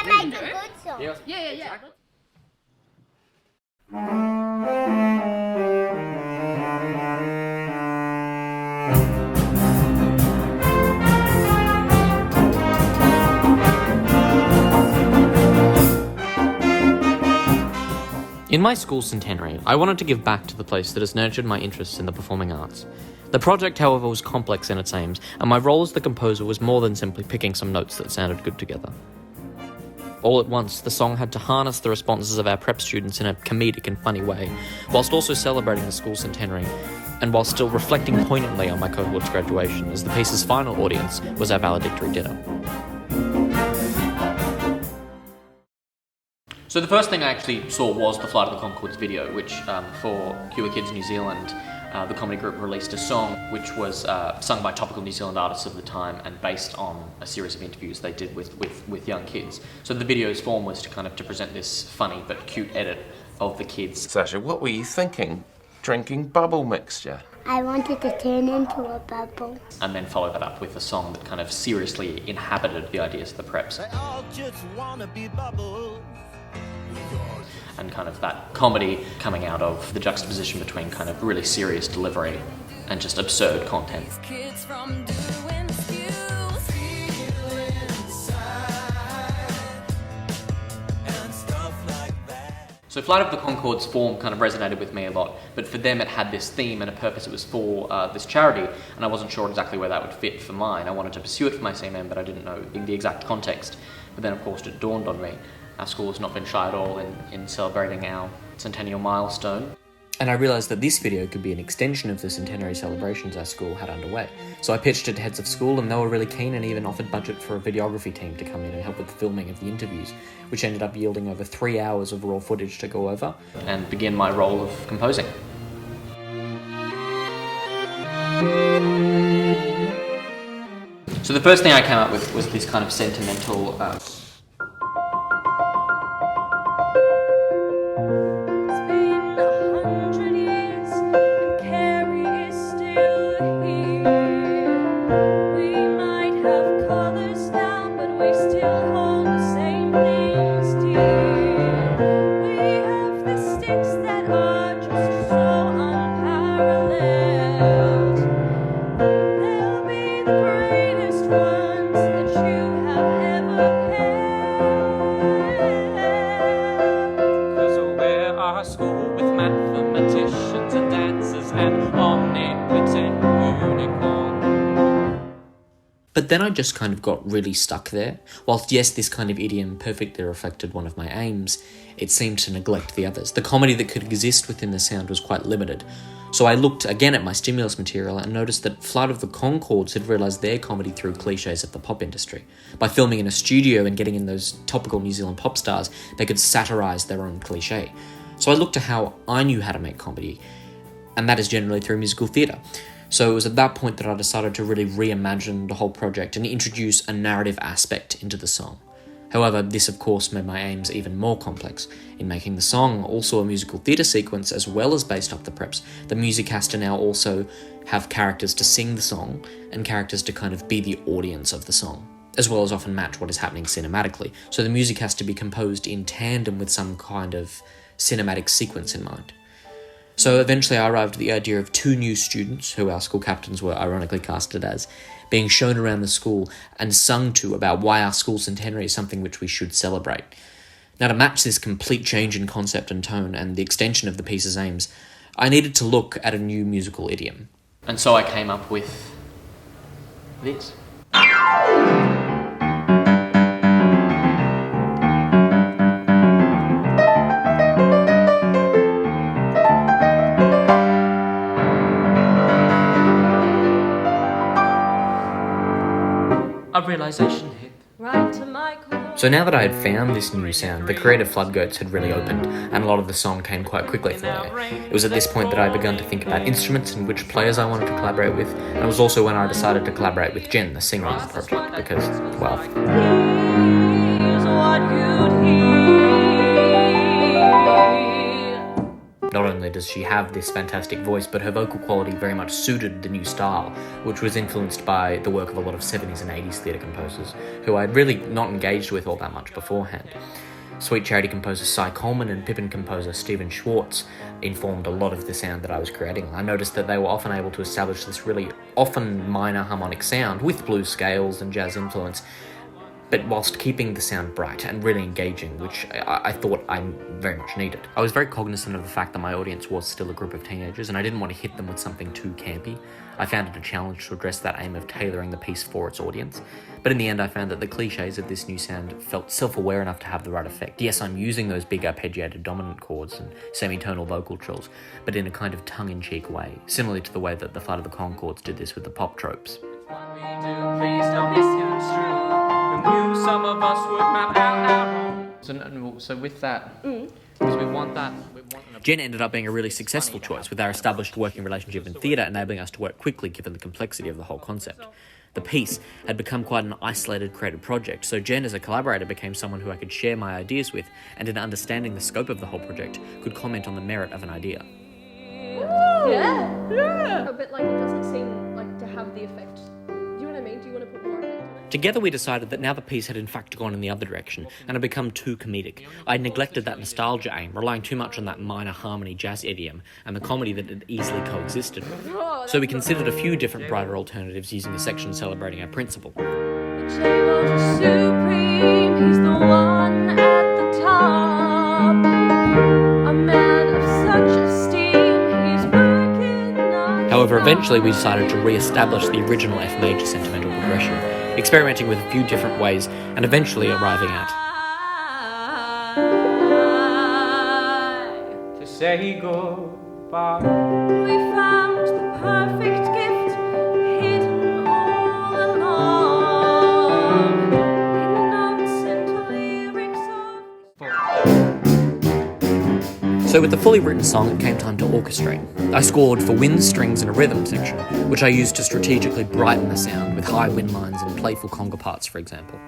make a good song. Yeah. In my school centenary, I wanted to give back to the place that has nurtured my interests in the performing arts. The project, however, was complex in its aims, and my role as the composer was more than simply picking some notes that sounded good together. All at once, the song had to harness the responses of our prep students in a comedic and funny way, whilst also celebrating the school centenary, and while still reflecting poignantly on my cohort's graduation, as the piece's final audience was our valedictory dinner. So the first thing I actually saw was the Flight of the Conchords video, which for Queer Kids New Zealand, the comedy group released a song which was sung by topical New Zealand artists of the time and based on a series of interviews they did with young kids. So the video's form was to present this funny but cute edit of the kids. Sasha, what were you thinking? Drinking bubble mixture? I wanted to turn into a bubble. And then follow that up with a song that kind of seriously inhabited the ideas of the preps. They all just wanna be bubbles. And kind of that comedy coming out of the juxtaposition between kind of really serious delivery and just absurd content. Kids from doing skills, And stuff like that. So Flight of the Conchords form kind of resonated with me a lot, but for them it had this theme and a purpose. It was for this charity, and I wasn't sure exactly where that would fit for mine. I wanted to pursue it for my CMM, but I didn't know the exact context. But then of course it dawned on me. Our school has not been shy at all in celebrating our centennial milestone. And I realised that this video could be an extension of the centenary celebrations our school had underway. So I pitched it to heads of school, and they were really keen and even offered budget for a videography team to come in and help with the filming of the interviews, which ended up yielding over 3 hours of raw footage to go over and begin my role of composing. So the first thing I came up with was this kind of sentimental But then I just kind of got really stuck there. Whilst yes, this kind of idiom perfectly reflected one of my aims, it seemed to neglect the others. The comedy that could exist within the sound was quite limited. So I looked again at my stimulus material and noticed that Flight of the Conchords had realised their comedy through cliches of the pop industry. By filming in a studio and getting in those topical New Zealand pop stars, they could satirise their own cliche. So I looked at how I knew how to make comedy, and that is generally through musical theatre. So it was at that point that I decided to really reimagine the whole project and introduce a narrative aspect into the song. However, this of course made my aims even more complex. In making the song also a musical theatre sequence as well as based off the preps, the music has to now also have characters to sing the song and characters to kind of be the audience of the song, as well as often match what is happening cinematically. So the music has to be composed in tandem with some kind of cinematic sequence in mind. So eventually I arrived at the idea of 2 new students, who our school captains were ironically casted as, being shown around the school and sung to about why our school centenary is something which we should celebrate. Now, to match this complete change in concept and tone and the extension of the piece's aims, I needed to look at a new musical idiom. And so I came up with this. A realisation hit. right to my core. So now that I had found this new sound, the creative floodgates had really opened, and a lot of the song came quite quickly for me. It was at this point that I began to think about instruments and which players I wanted to collaborate with, and it was also when I decided to collaborate with Jen, the singer of the project, because, well... Here's what you'd hear. Not only only does she have this fantastic voice, but her vocal quality very much suited the new style, which was influenced by the work of a lot of 70s and 80s theatre composers, who I'd really not engaged with all that much beforehand. Sweet Charity composer Cy Coleman and Pippin composer Stephen Schwartz informed a lot of the sound that I was creating. I noticed that they were often able to establish this really often minor harmonic sound with blues scales and jazz influence, but whilst keeping the sound bright and really engaging, which I thought I very much needed. I was very cognizant of the fact that my audience was still a group of teenagers, and I didn't want to hit them with something too campy. I found it a challenge to address that aim of tailoring the piece for its audience. But in the end, I found that the cliches of this new sound felt self-aware enough to have the right effect. Yes, I'm using those big arpeggiated dominant chords and semi-tonal vocal trills, but in a kind of tongue-in-cheek way, similarly to the way that the Flight of the Conchords did this with the pop tropes. Some of us would map out. So with that, because we want that. Jen ended up being a really successful choice, with our established working relationship in theatre enabling us to work quickly given the complexity of the whole concept. The piece had become quite an isolated creative project, so Jen as a collaborator became someone who I could share my ideas with, and in understanding the scope of the whole project, could comment on the merit of an idea. Yeah. But like it doesn't seem like to have the effect. Do you know what I mean? Do you want to put more effect on it? Together we decided that now the piece had in fact gone in the other direction and had become too comedic. I had neglected that nostalgia aim, relying too much on that minor harmony jazz idiom and the comedy that had easily coexisted with. So we considered a few different brighter alternatives using a section celebrating our principle. Supreme, he's the one at the top. A man of such esteem, he's working non-stop. However, eventually we decided to re-establish the original F major sentimental progression, experimenting with a few different ways and eventually arriving at To say goodbye. We found the perfect gift hidden all along in the notes and lyrics of. So with the fully written song, it came time to orchestrate. I scored for winds, strings and a rhythm section, which I used to strategically brighten the sound with high wind lines and playful conga parts, for example.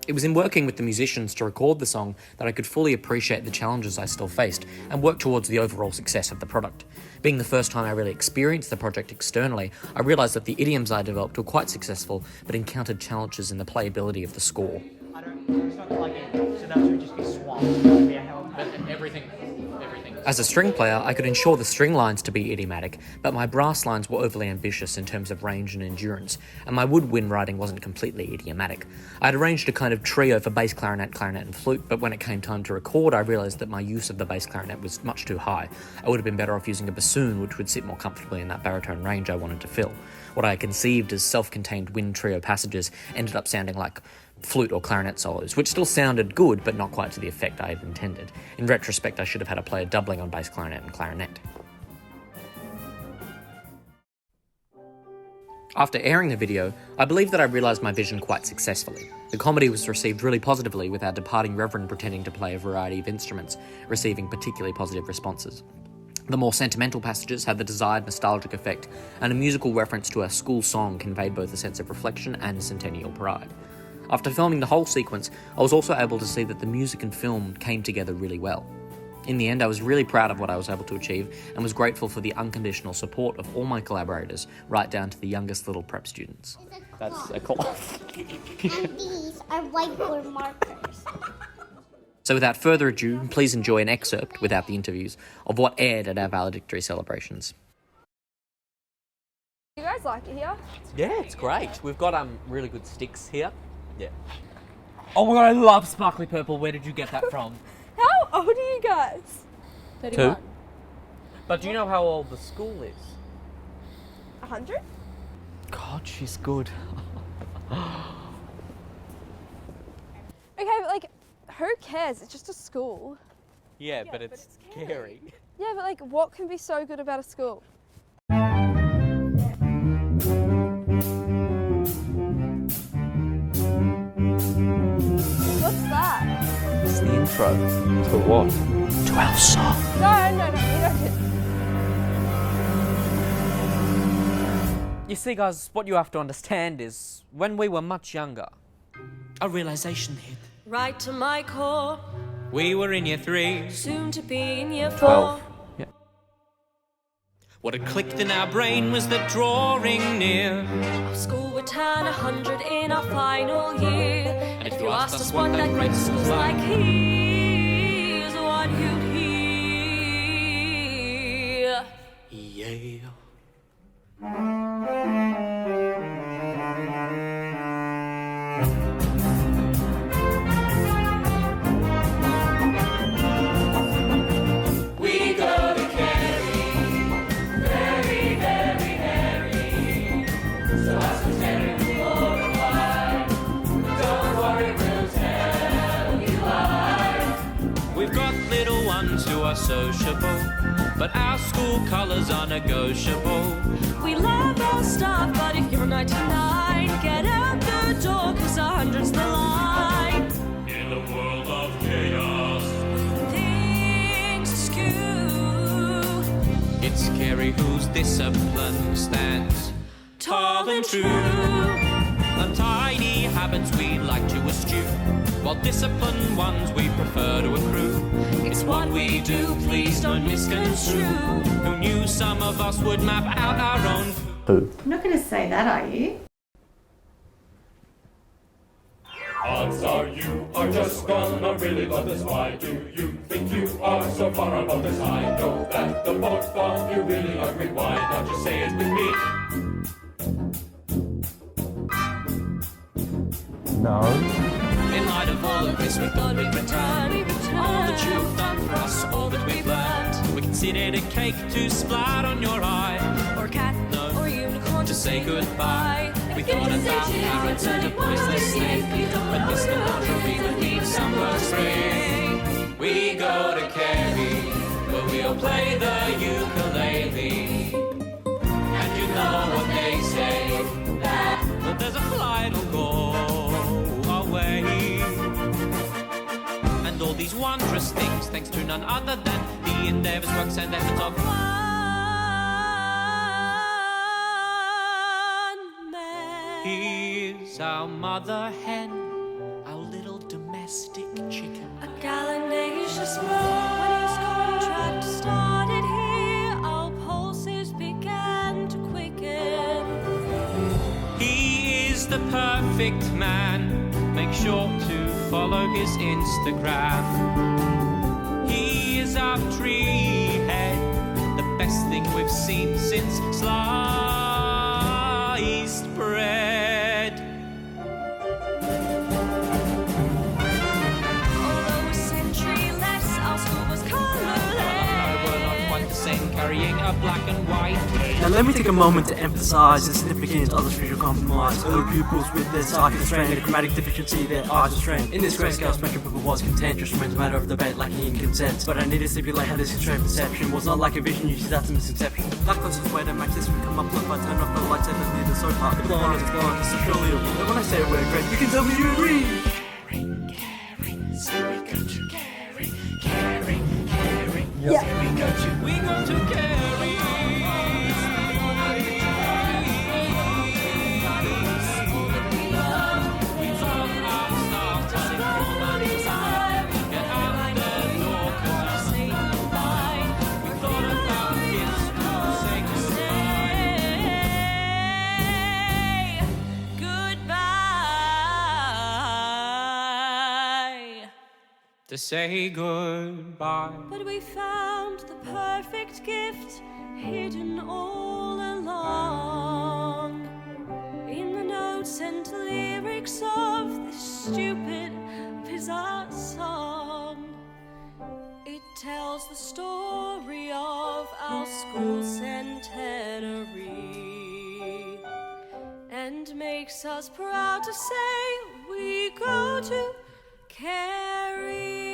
It was in working with the musicians to record the song that I could fully appreciate the challenges I still faced and work towards the overall success of the product. Being the first time I really experienced the project externally, I realised that the idioms I developed were quite successful, but encountered challenges in the playability of the score. It's not plug in, so those would just be swapped. That would be a hell of a Everything. As a string player, I could ensure the string lines to be idiomatic, but my brass lines were overly ambitious in terms of range and endurance, and my woodwind writing wasn't completely idiomatic. I had arranged a kind of trio for bass clarinet, clarinet and flute, but when it came time to record, I realised that my use of the bass clarinet was much too high. I would have been better off using a bassoon, which would sit more comfortably in that baritone range I wanted to fill. What I conceived as self-contained wind trio passages ended up sounding like flute or clarinet solos, which still sounded good, but not quite to the effect I had intended. In retrospect, I should have had a player doubling on bass clarinet and clarinet. After airing the video, I believe that I realised my vision quite successfully. The comedy was received really positively, with our departing reverend pretending to play a variety of instruments, receiving particularly positive responses. The more sentimental passages had the desired nostalgic effect, and a musical reference to our school song conveyed both a sense of reflection and centennial pride. After filming the whole sequence, I was also able to see that the music and film came together really well. In the end, I was really proud of what I was able to achieve and was grateful for the unconditional support of all my collaborators, right down to the youngest little prep students. That's a cloth. And these are whiteboard markers. So without further ado, please enjoy an excerpt, without the interviews, of what aired at our valedictory celebrations. You guys like it here? Yeah, it's great. We've got really good sticks here. Yeah. Oh my god, I love sparkly purple. Where did you get that from? How old are you guys? 31. But do you know how old the school is? 100? God, she's good. Okay, but like, who cares? It's just a school. Yeah, but it's scary. Yeah, but like, what can be so good about a school? What's that? It's the intro. To what? To our song. No, we don't do. You see, guys, what you have to understand is when we were much younger, A realization hit. Right to my core, we were in year 3. soon to be in year 4. Yeah. What had clicked in our brain was that drawing near. Our school would turn 100 in our final year. And if you asked us what that great school's like, here's what you'd hear. Yeah. We've got little ones who are sociable, but our school colours are negotiable. We love our stuff, but if you're 99, get out the door, 'cause 100's the line. In a world of chaos, Things askew. it's scary whose discipline stands Tall and true. Untidy habits we like to eschew, while disciplined ones we prefer to accrue. It's what we do, please don't misconstrue. Who knew some of us would map out our own You're not going to say that, are you? Odds are you are just gonna really love this. Why do you think you are so far above this? I know that the both of you really agree. Why not just say it with me? In light of all of this, we thought we'd return all that you've done for us, all that we've learned. We considered a cake to splat on your eye, Or cat, No. or unicorn to say goodbye. We thought about parrots and a poisonous snake, but this menagerie would leave some words free. We go to Kerry, where we'll play the ukulele, and you know what they say, that there's a flight will go away. And all these wondrous things, thanks to none other than the endeavours, works and efforts of one man. Here's our mother hen, our little domestic chicken. A gallinaceous man. When his contract started here, our pulses began to quicken. He is the perfect man. Make sure to follow his Instagram. He is our tree head, the best thing we've seen since sliced bread. Although a century less, our school was colourless. We're not quite the same, carrying a black and white. Now let me take a moment to emphasize the significance of the spiritual compromise. Other pupils with their sight constrained and a chromatic deficiency, their eyes are strained. In this grayscale spectrum, people was contentious, remains a matter of debate lacking in consent. But I need to stipulate how this constrained perception was not like a vision, you see that's a misconception. That closest way to make this come up if I turn off the lights and near the sofa. The blind is blind, this is surely a rule. And when I say a word great, you can tell me you agree. So we go to Kerry. Yeah. We go to Kerry. To say goodbye. But we found the perfect gift hidden all along in the notes and lyrics of this stupid bizarre song. It tells the story of our school centenary and makes us proud to say we go to Carry